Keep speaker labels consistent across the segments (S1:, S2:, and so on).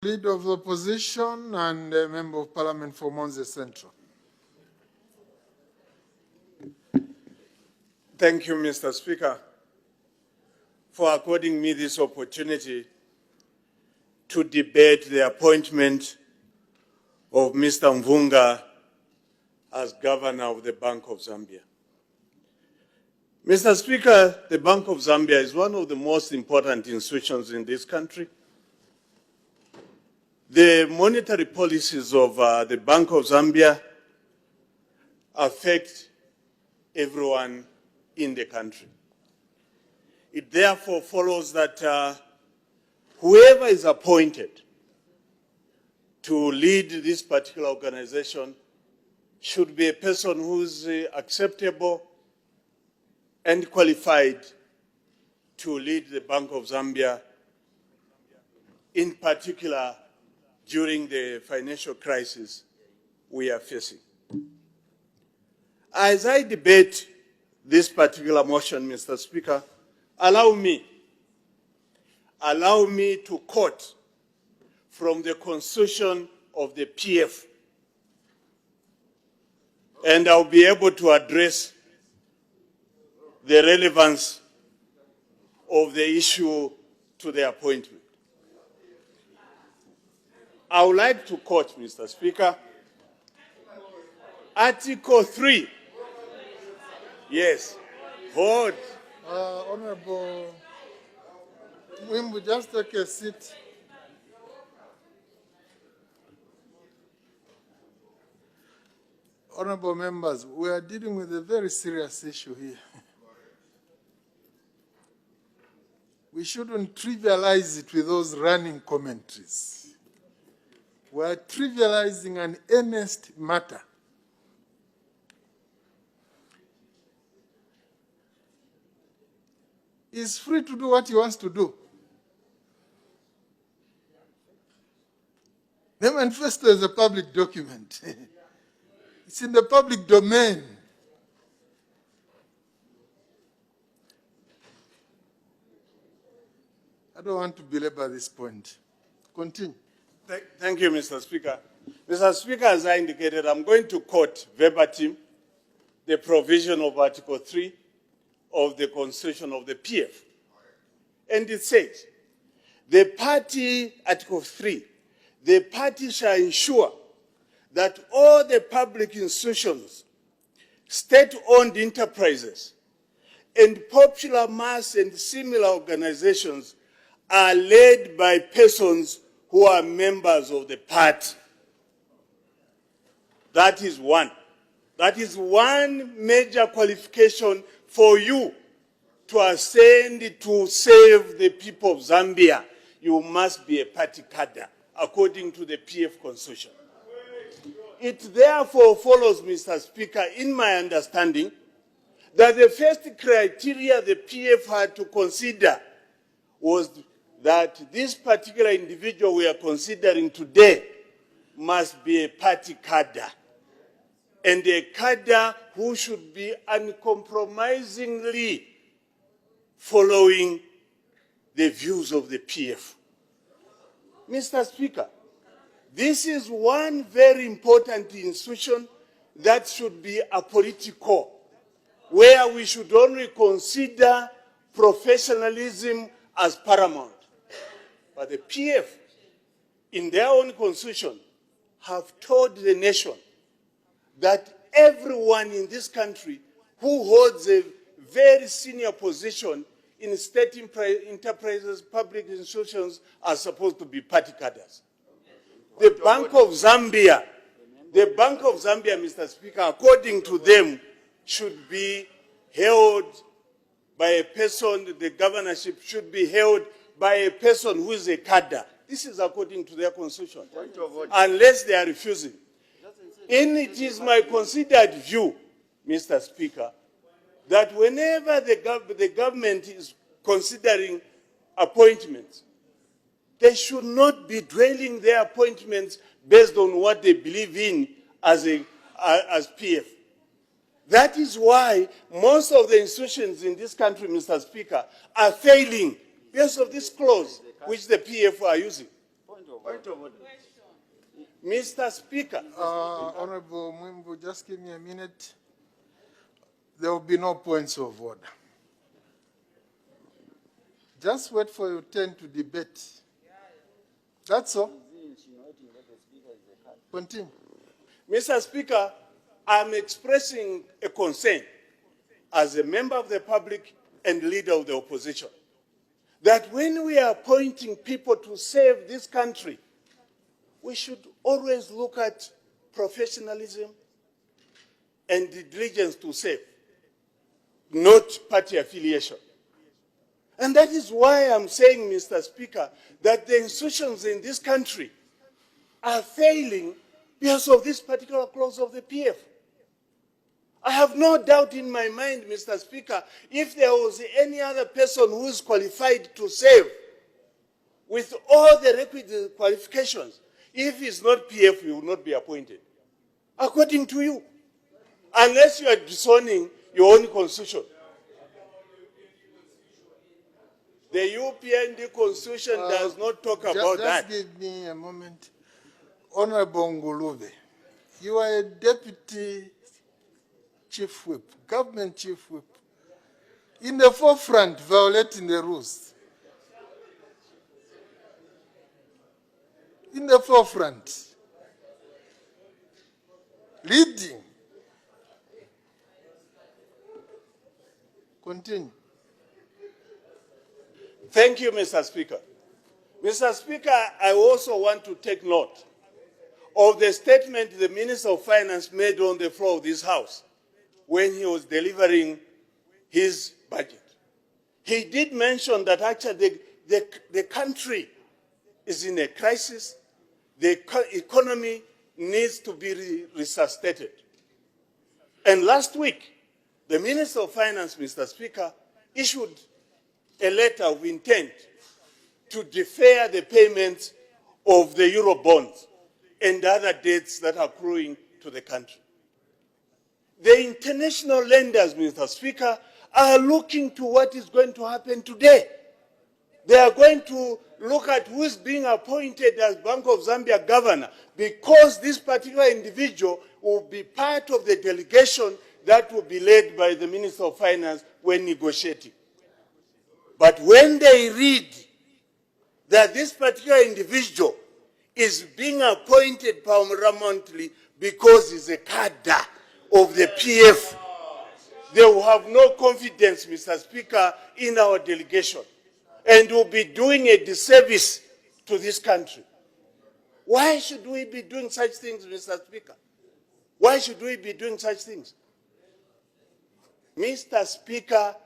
S1: Leader of the Opposition and a Member of Parliament for Monze Central.
S2: Thank you, Mr. Speaker, for according me this opportunity to debate the appointment of Mr. Mvunga as Governor of the Bank of Zambia. Mr. Speaker, the Bank of Zambia is one of the most important institutions in this country. The monetary policies of the Bank of Zambia affect everyone in the country. It therefore follows that whoever is appointed to lead this particular organization should be a person who is acceptable and qualified to lead the Bank of Zambia, in particular during the financial crisis we are facing. As I debate this particular motion, Mr. Speaker, allow me to quote from the Constitution of the PF, and I'll be able to address the relevance of the issue to the appointment. I would like to quote, Mr. Speaker, Article 3. Yes, vote.
S1: Honorable Mwiimbu, just take a seat. Honorable members, we are dealing with a very serious issue here. We shouldn't trivialize it with those running commentaries. We are trivializing an earnest matter. He's free to do what he wants to do. The manifesto is a public document. It's in the public domain. I don't want to belabor this point. Continue.
S2: Thank you, Mr. Speaker. Mr. Speaker, as I indicated, I'm going to quote verbatim the provision of Article 3 of the Constitution of the PF. And it says, the party, Article 3, the party shall ensure that all the public institutions, state-owned enterprises, and popular mass and similar organizations are led by persons who are members of the party. That is one. That is one major qualification for you to ascend to save the people of Zambia. You must be a party cadre, according to the PF Constitution. It therefore follows, Mr. Speaker, in my understanding, that the first criteria the PF had to consider was that this particular individual we are considering today must be a party cadre, and a cadre who should be uncompromisingly following the views of the PF. Mr. Speaker, this is one very important institution that should be apolitical, where we should only consider professionalism as paramount. But the PF, in their own constitution, have told the nation that everyone in this country who holds a very senior position in state enterprises, public institutions, are supposed to be party cadres. The Bank of Zambia, Mr. Speaker, according to them, should be held by a person, the governorship should be held by a person who is a cadre. This is according to their constitution, unless they are refusing. And it is my considered view, Mr. Speaker, that whenever the government is considering appointments, they should not be dwelling their appointments based on what they believe in as PF. That is why most of the institutions in this country, Mr. Speaker, are failing because of this clause which the PF are using. Mr. Speaker.
S1: Honorable Mwiimbu, just give me a minute. There will be no points of order. Just wait for your turn to debate. That's all. Continue.
S2: Mr. Speaker, I'm expressing a concern as a member of the public and leader of the opposition that when we are appointing people to save this country, we should always look at professionalism and the diligence to save, not party affiliation. And that is why I'm saying, Mr. Speaker, that the institutions in this country are failing because of this particular clause of the PF. I have no doubt in my mind, Mr. Speaker, if there was any other person who is qualified to save with all the requisite qualifications, if he's not PF, he will not be appointed, according to you, unless you are disowning your own constitution. The UPND constitution does not talk about that.
S1: Just give me a moment. Honorable Ngulube, you are a deputy chief whip, government chief whip, in the forefront violating the rules. In the forefront, leading. Continue.
S2: Thank you, Mr. Speaker. Mr. Speaker, I also want to take note of the statement the Minister of Finance made on the floor of this House when he was delivering his budget. He did mention that actually the country is in a crisis. The economy needs to be resuscitated. And last week, the Minister of Finance, Mr. Speaker, issued a letter of intent to defer the payments of the Euro bonds and other debts that are accruing to the country. The international lenders, Mr. Speaker, are looking to what is going to happen today. They are going to look at who is being appointed as Bank of Zambia governor, because this particular individual will be part of the delegation that will be led by the Minister of Finance when negotiating. But when they read that this particular individual is being appointed permanently because he's a cadre of the PF, they will have no confidence, Mr. Speaker, in our delegation, and will be doing a disservice to this country. Why should we be doing such things, Mr. Speaker? Why should we be doing such things? Mr. Speaker,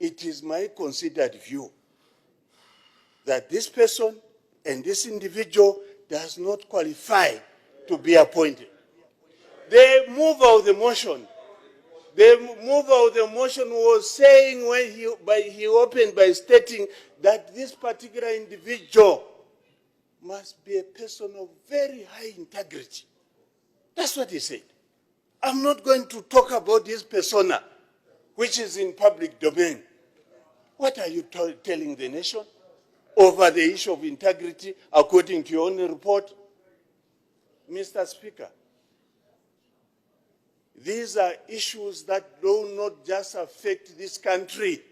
S2: it is my considered view that this person and this individual does not qualify to be appointed. The mover of the motion was saying when he opened by stating that this particular individual must be a person of very high integrity. That's what he said. I'm not going to talk about this persona, which is in public domain. What are you telling the nation over the issue of integrity according to your own report? Mr. Speaker, these are issues that do not just affect this country.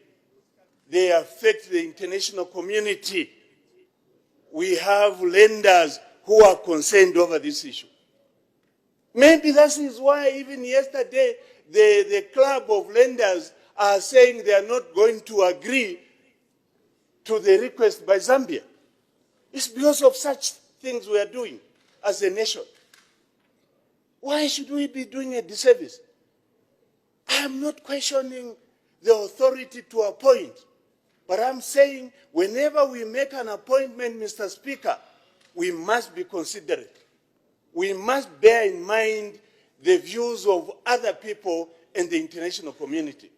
S2: They affect the international community. We have lenders who are concerned over this issue. Maybe that is why even yesterday the club of lenders are saying they are not going to agree to the request by Zambia. It's because of such things we are doing as a nation. Why should we be doing a disservice? I am not questioning the authority to appoint, but I'm saying whenever we make an appointment, Mr. Speaker, we must be considerate. We must bear in mind the views of other people and the international community.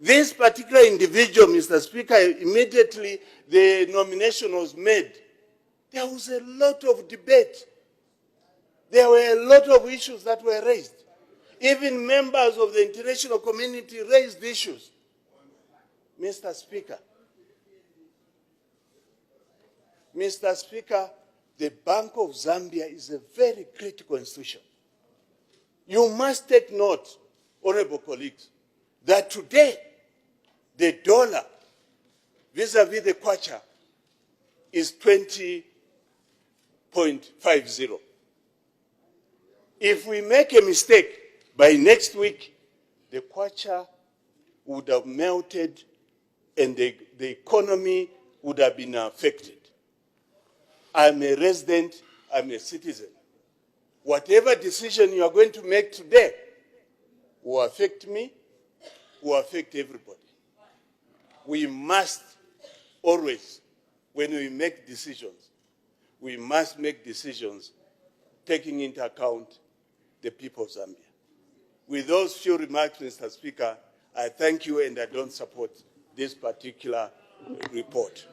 S2: This particular individual, Mr. Speaker, immediately the nomination was made, there was a lot of debate. There were a lot of issues that were raised. Even members of the international community raised issues. Mr. Speaker, the Bank of Zambia is a very critical institution. You must take note, honorable colleagues, that today the dollar vis-a-vis the kwacha is 20.50. If we make a mistake, by next week, the kwacha would have melted and the economy would have been affected. I'm a resident, I'm a citizen. Whatever decision you are going to make today will affect me, will affect everybody. We must always, when we make decisions, we must make decisions taking into account the people of Zambia. With those few remarks, Mr. Speaker, I thank you and I don't support this particular report.